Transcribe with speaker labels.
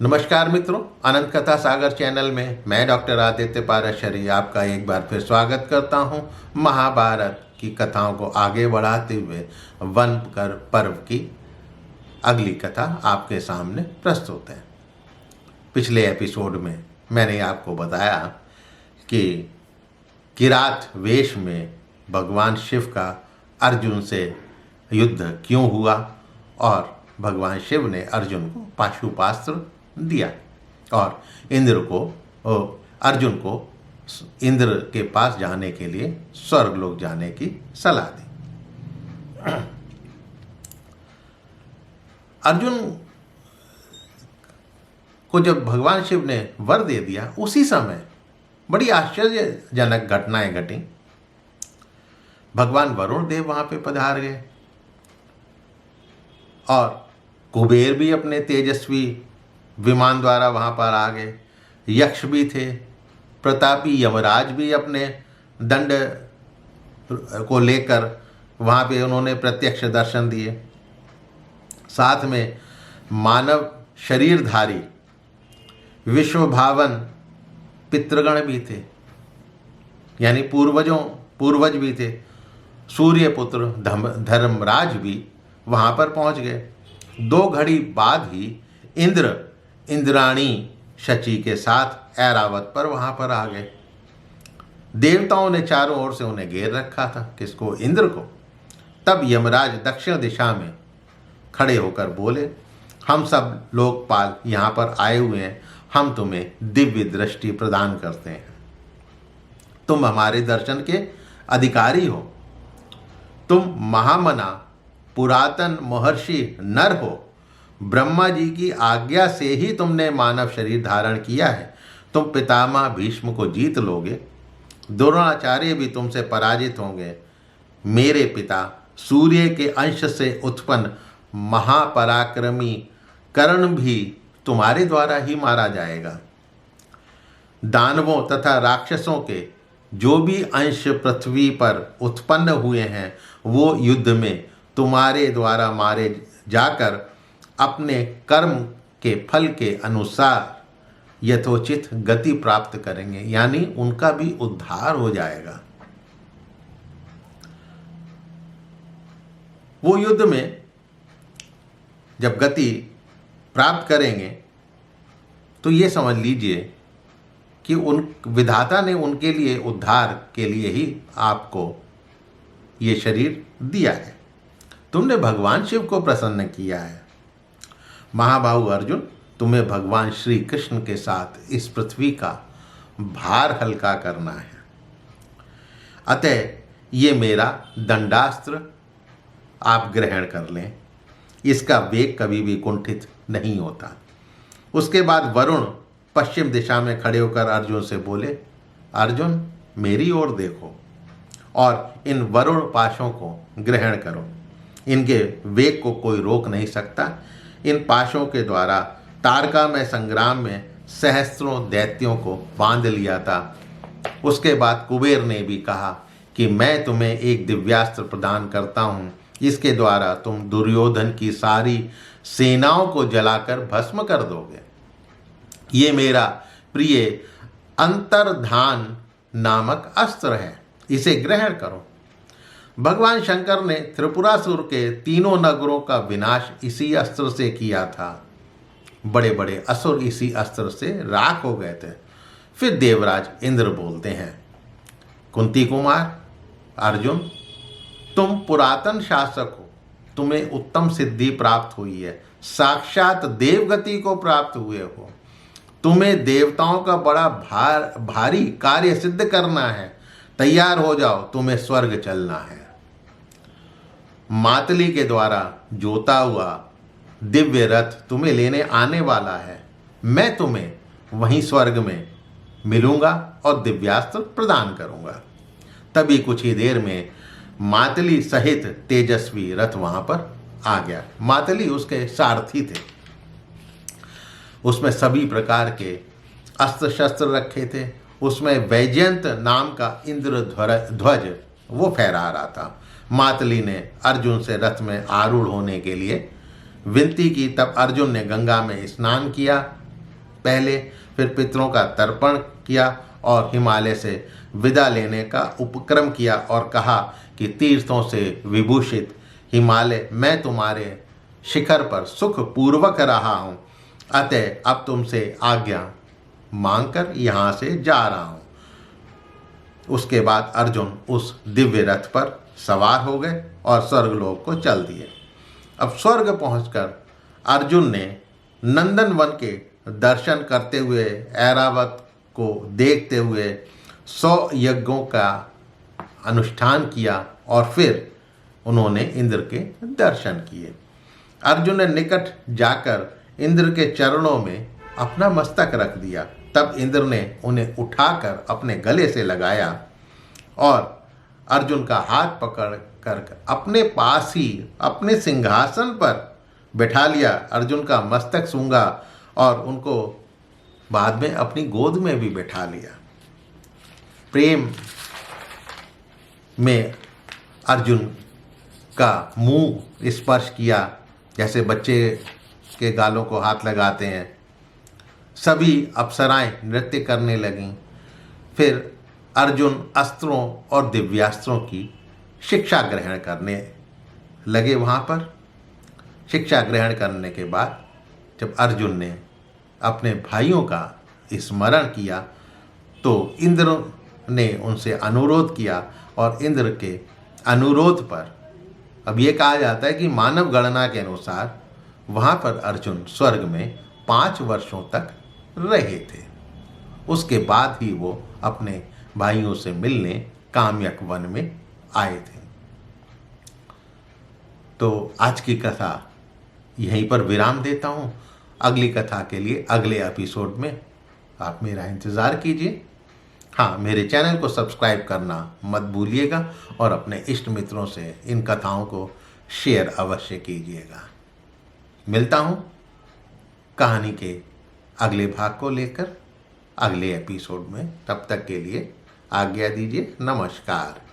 Speaker 1: नमस्कार मित्रों, अनंत कथा सागर चैनल में मैं डॉक्टर आदित्य पाराशरी आपका एक बार फिर स्वागत करता हूं। महाभारत की कथाओं को आगे बढ़ाते हुए वन पर्व की अगली कथा आपके सामने प्रस्तुत है। पिछले एपिसोड में मैंने आपको बताया कि किरात वेश में भगवान शिव का अर्जुन से युद्ध क्यों हुआ और भगवान शिव ने अर्जुन को पाशुपास्त्र दिया और अर्जुन को इंद्र के पास जाने के लिए स्वर्गलोक जाने की सलाह दी। अर्जुन को जब भगवान शिव ने वर दे दिया, उसी समय बड़ी आश्चर्यजनक घटनाएं घटी। भगवान वरुण देव वहां पे पधार गए और कुबेर भी अपने तेजस्वी विमान द्वारा वहां पर आ गए। यक्ष भी थे, प्रतापी यमराज भी अपने दंड को लेकर वहां पे उन्होंने प्रत्यक्ष दर्शन दिए। साथ में मानव शरीरधारी विश्वभावन पितृगण भी थे, यानी पूर्वज भी थे। सूर्यपुत्र धर्मराज भी वहां पर पहुंच गए। 2 घड़ी बाद ही इंद्राणी शची के साथ ऐरावत पर वहां पर आ गए। देवताओं ने चारों ओर से उन्हें घेर रखा था। किसको? इंद्र को। तब यमराज दक्षिण दिशा में खड़े होकर बोले, हम सब लोकपाल यहाँ पर आए हुए हैं, हम तुम्हें दिव्य दृष्टि प्रदान करते हैं। तुम हमारे दर्शन के अधिकारी हो। तुम महामना पुरातन महर्षि नर हो। ब्रह्मा जी की आज्ञा से ही तुमने मानव शरीर धारण किया है। तुम पितामह भीष्म को जीत लोगे, द्रोणाचार्य भी तुमसे पराजित होंगे। मेरे पिता सूर्य के अंश से उत्पन्न महापराक्रमी कर्ण भी तुम्हारे द्वारा ही मारा जाएगा। दानवों तथा राक्षसों के जो भी अंश पृथ्वी पर उत्पन्न हुए हैं, वो युद्ध में तुम्हारे द्वारा मारे जाकर अपने कर्म के फल के अनुसार यथोचित गति प्राप्त करेंगे, यानी उनका भी उद्धार हो जाएगा। वो युद्ध में जब गति प्राप्त करेंगे तो ये समझ लीजिए कि उन विधाता ने उनके लिए उद्धार के लिए ही आपको ये शरीर दिया है। तुमने भगवान शिव को प्रसन्न किया है। महाबाहु अर्जुन, तुम्हें भगवान श्री कृष्ण के साथ इस पृथ्वी का भार हल्का करना है। अतः ये मेरा दंडास्त्र आप ग्रहण कर लें। इसका वेग कभी भी कुंठित नहीं होता। उसके बाद वरुण पश्चिम दिशा में खड़े होकर अर्जुन से बोले, अर्जुन मेरी ओर देखो और इन वरुण पाशों को ग्रहण करो। इनके वेग को कोई रोक नहीं सकता। इन पाशों के द्वारा तारका में संग्राम में सहस्त्रों दैत्यों को बांध लिया था। उसके बाद कुबेर ने भी कहा कि मैं तुम्हें एक दिव्यास्त्र प्रदान करता हूँ, इसके द्वारा तुम दुर्योधन की सारी सेनाओं को जलाकर भस्म कर दोगे। ये मेरा प्रिय अंतर्धान नामक अस्त्र है, इसे ग्रहण करो। भगवान शंकर ने त्रिपुरासुर के 3 नगरों का विनाश इसी अस्त्र से किया था। बड़े बड़े असुर इसी अस्त्र से राख हो गए थे। फिर देवराज इंद्र बोलते हैं, कुंती कुमार अर्जुन, तुम पुरातन शासक हो, तुम्हें उत्तम सिद्धि प्राप्त हुई है, साक्षात देवगति को प्राप्त हुए हो। तुम्हें देवताओं का बड़ा भारी कार्य सिद्ध करना है। तैयार हो जाओ, तुम्हें स्वर्ग चलना है। मातली के द्वारा जोता हुआ दिव्य रथ तुम्हें लेने आने वाला है। मैं तुम्हें वहीं स्वर्ग में मिलूंगा और दिव्यास्त्र प्रदान करूंगा। तभी कुछ ही देर में मातली सहित तेजस्वी रथ वहां पर आ गया। मातली उसके सारथी थे। उसमें सभी प्रकार के अस्त्र शस्त्र रखे थे। उसमें वैजयंत नाम का इंद्र ध्वज वो फहरा रहा था। मातली ने अर्जुन से रथ में आरूढ़ होने के लिए विनती की। तब अर्जुन ने गंगा में स्नान किया पहले फिर पितरों का तर्पण किया और हिमालय से विदा लेने का उपक्रम किया और कहा कि तीर्थों से विभूषित हिमालय मैं तुम्हारे शिखर पर सुख पूर्वक रहा हूँ, अतः अब तुमसे आज्ञा मांगकर यहाँ से जा रहा हूँ। उसके बाद अर्जुन उस दिव्य रथ पर सवार हो गए और स्वर्गलोक को चल दिए। अब स्वर्ग पहुंचकर अर्जुन ने नंदन वन के दर्शन करते हुए ऐरावत को देखते हुए 100 यज्ञों का अनुष्ठान किया और फिर उन्होंने इंद्र के दर्शन किए। अर्जुन ने निकट जाकर इंद्र के चरणों में अपना मस्तक रख दिया। तब इंद्र ने उन्हें उठाकर अपने गले से लगाया और अर्जुन का हाथ पकड़ कर अपने पास ही अपने सिंहासन पर बैठा लिया। अर्जुन का मस्तक सूंघा और उनको बाद में अपनी गोद में भी बैठा लिया। प्रेम में अर्जुन का मुंह स्पर्श किया, जैसे बच्चे के गालों को हाथ लगाते हैं। सभी अप्सराएं नृत्य करने लगीं। फिर अर्जुन अस्त्रों और दिव्यास्त्रों की शिक्षा ग्रहण करने लगे। वहाँ पर शिक्षा ग्रहण करने के बाद जब अर्जुन ने अपने भाइयों का स्मरण किया तो इंद्र ने उनसे अनुरोध किया और इंद्र के अनुरोध पर अब ये कहा जाता है कि मानव गणना के अनुसार वहाँ पर अर्जुन स्वर्ग में 5 वर्षों तक रहे थे। उसके बाद ही वो अपने भाइयों से मिलने काम्यक वन में आए थे। तो आज की कथा यहीं पर विराम देता हूँ। अगली कथा के लिए अगले एपिसोड में आप मेरा इंतज़ार कीजिए। हाँ, मेरे चैनल को सब्सक्राइब करना मत भूलिएगा और अपने इष्ट मित्रों से इन कथाओं को शेयर अवश्य कीजिएगा। मिलता हूँ कहानी के अगले भाग को लेकर अगले एपिसोड में। तब तक के लिए आज्ञा दीजिए। नमस्कार।